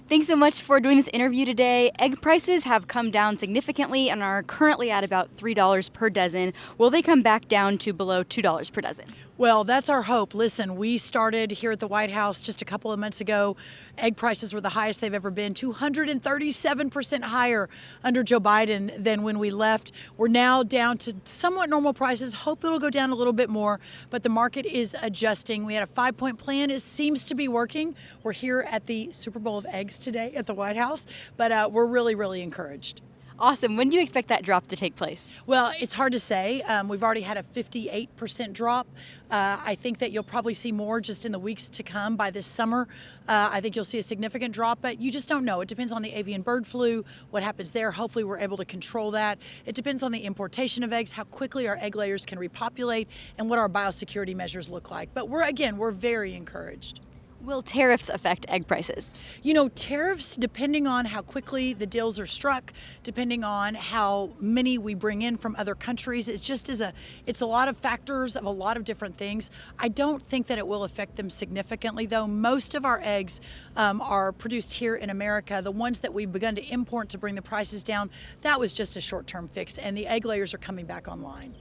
Thanks so much for doing this interview today. Egg prices have come down significantly and are currently at about $3 per dozen. Will they come back down to below $2 per dozen? Well, that's our hope. Listen, we started here at the White House just a couple of months ago. Egg prices were the highest they've ever been, 237% higher under Joe Biden than when we left. We're now down to somewhat normal prices. Hope it'll go down a little bit more, but the market is adjusting. We had a 5-point plan. It seems to be working. We're here at the Super Bowl of Eggs today at the White House, but we're really, really encouraged. Awesome. When do you expect that drop to take place? Well, it's hard to say. We've already had a 58% drop. I think that you'll probably see more just in the weeks to come. By this summer, I think you'll see a significant drop, but you just don't know. It depends on the avian bird flu, what happens there. Hopefully we're able to control that. It depends on the importation of eggs, how quickly our egg layers can repopulate, and what our biosecurity measures look like. But we're very encouraged. Will tariffs affect egg prices? You know, tariffs, depending on how quickly the deals are struck, depending on how many we bring in from other countries, it's a lot of factors of a lot of different things. I don't think that it will affect them significantly, though. Most of our eggs are produced here in America. The ones that we've begun to import to bring the prices down, that was just a short-term fix, and the egg layers are coming back online.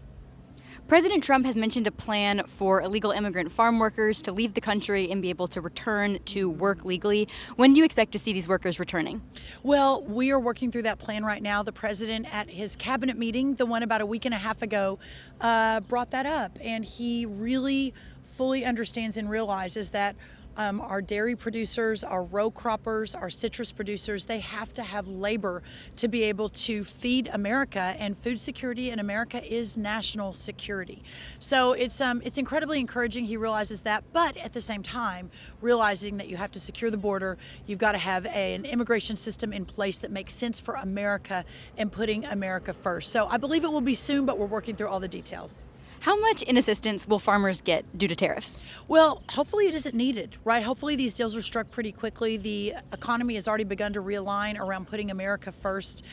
President Trump has mentioned a plan for illegal immigrant farm workers to leave the country and be able to return to work legally. When do you expect to see these workers returning? Well, we are working through that plan right now. The president at his cabinet meeting, the one about a week and a half ago, brought that up. And he really fully understands and realizes that our dairy producers, our row croppers, our citrus producers, they have to have labor to be able to feed America, and food security in America is national security. So it's incredibly encouraging. He realizes that, but at the same time, realizing that you have to secure the border, you've got to have an immigration system in place that makes sense for America and putting America first. So I believe it will be soon, but we're working through all the details. How much in assistance will farmers get due to tariffs? Well, hopefully it isn't needed, right? Hopefully these deals are struck pretty quickly. The economy has already begun to realign around putting America first.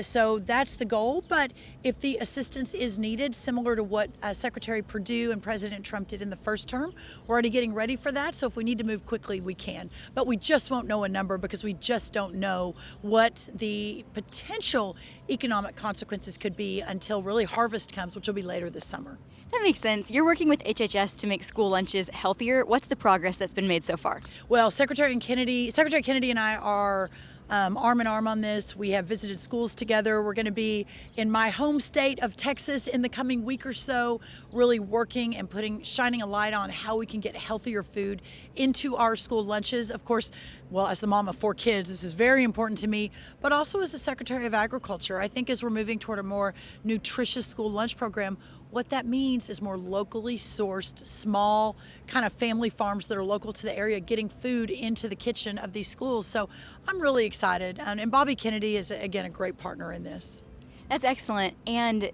So that's the goal. But if the assistance is needed, similar to what Secretary Perdue and President Trump did in the first term, we're already getting ready for that. So if we need to move quickly, we can. But we just won't know a number because we just don't know what the potential economic consequences could be until really harvest comes, which will be later this summer. That makes sense. You're working with HHS to make school lunches healthier. What's the progress that's been made so far? Well, Secretary Kennedy and I are arm in arm on this. We have visited schools together. We're going to be in my home state of Texas in the coming week or so, really working and shining a light on how we can get healthier food into our school lunches. Of course, well, as the mom of 4 kids, this is very important to me, but also as the Secretary of Agriculture. I think as we're moving toward a more nutritious school lunch program, what that means is more locally sourced, small kind of family farms that are local to the area getting food into the kitchen of these schools. So I'm really excited. And Bobby Kennedy is, again, a great partner in this. That's excellent. And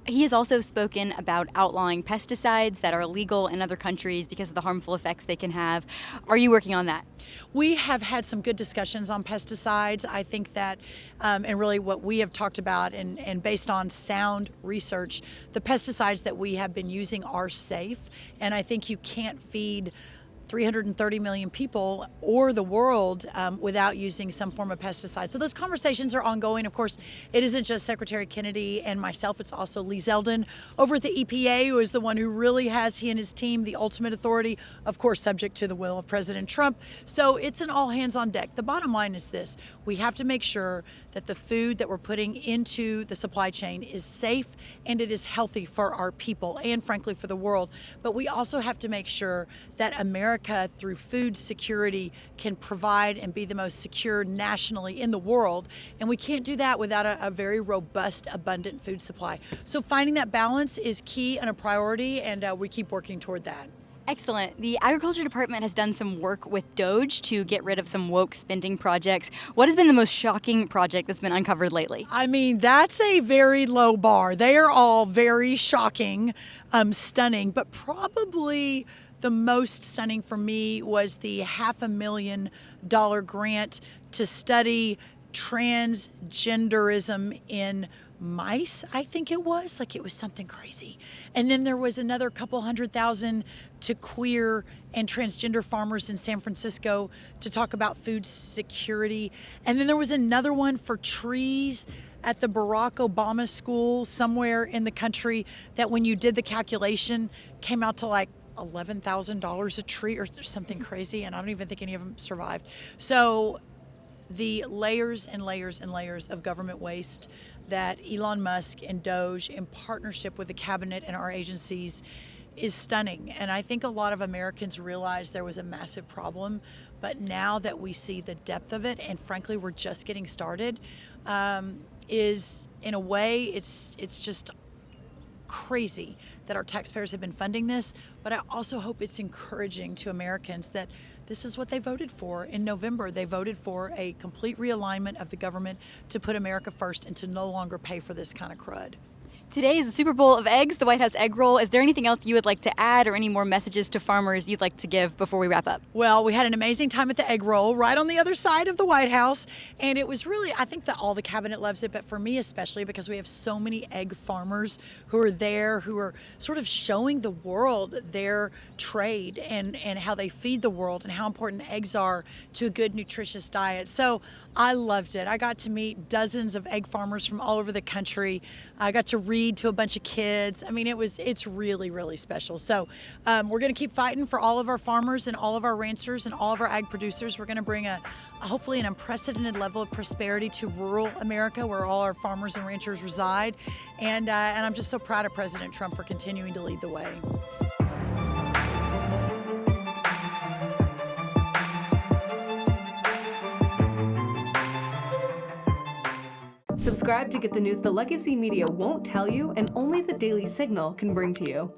he has also spoken about outlawing pesticides that are illegal in other countries because of the harmful effects they can have. Are you working on that? We have had some good discussions on pesticides. I think that, and really what we have talked about and based on sound research, the pesticides that we have been using are safe. And I think you can't feed 330 million people or the world without using some form of pesticide. So those conversations are ongoing. Of course, it isn't just Secretary Kennedy and myself, it's also Lee Zeldin over at the EPA, who is the one who really has, he and his team, the ultimate authority, of course, subject to the will of President Trump. So it's an all hands on deck. The bottom line is this: we have to make sure that the food that we're putting into the supply chain is safe and it is healthy for our people and frankly for the world. But we also have to make sure that America, through food security, can provide and be the most secure nationally in the world. And we can't do that without a very robust, abundant food supply. So finding that balance is key and a priority, and we keep working toward that. Excellent. The Agriculture Department has done some work with Doge to get rid of some woke spending projects. What has been the most shocking project that's been uncovered lately? I mean, that's a very low bar. They are all very shocking, stunning, but probably the most stunning for me was the $500,000 grant to study transgenderism in mice, I think it was. Like, it was something crazy. And then there was another couple 100,000 to queer and transgender farmers in San Francisco to talk about food security. And then there was another one for trees at the Barack Obama school somewhere in the country that, when you did the calculation, came out to like $11,000 a tree or something crazy. And I don't even think any of them survived. So the layers and layers and layers of government waste that Elon Musk and Doge, in partnership with the cabinet and our agencies, is stunning. And I think a lot of Americans realized there was a massive problem, but now that we see the depth of it, and frankly we're just getting started, is, in a way, it's just crazy that our taxpayers have been funding this. But I also hope it's encouraging to Americans that this is what they voted for in November. They voted for a complete realignment of the government to put America first and to no longer pay for this kind of crud. Today is the Super Bowl of eggs, the White House egg roll. Is there anything else you would like to add, or any more messages to farmers you'd like to give before we wrap up? Well, we had an amazing time at the egg roll right on the other side of the White House. And it was really, I think that all the cabinet loves it, but for me especially, because we have so many egg farmers who are there, who are sort of showing the world their trade and how they feed the world and how important eggs are to a good, nutritious diet. So I loved it. I got to meet dozens of egg farmers from all over the country. I got to read to a bunch of kids. I mean, it's really, really special. So we're going to keep fighting for all of our farmers and all of our ranchers and all of our ag producers. We're going to bring hopefully an unprecedented level of prosperity to rural America, where all our farmers and ranchers reside. And I'm just so proud of President Trump for continuing to lead the way. Subscribe to get the news the legacy media won't tell you and only the Daily Signal can bring to you.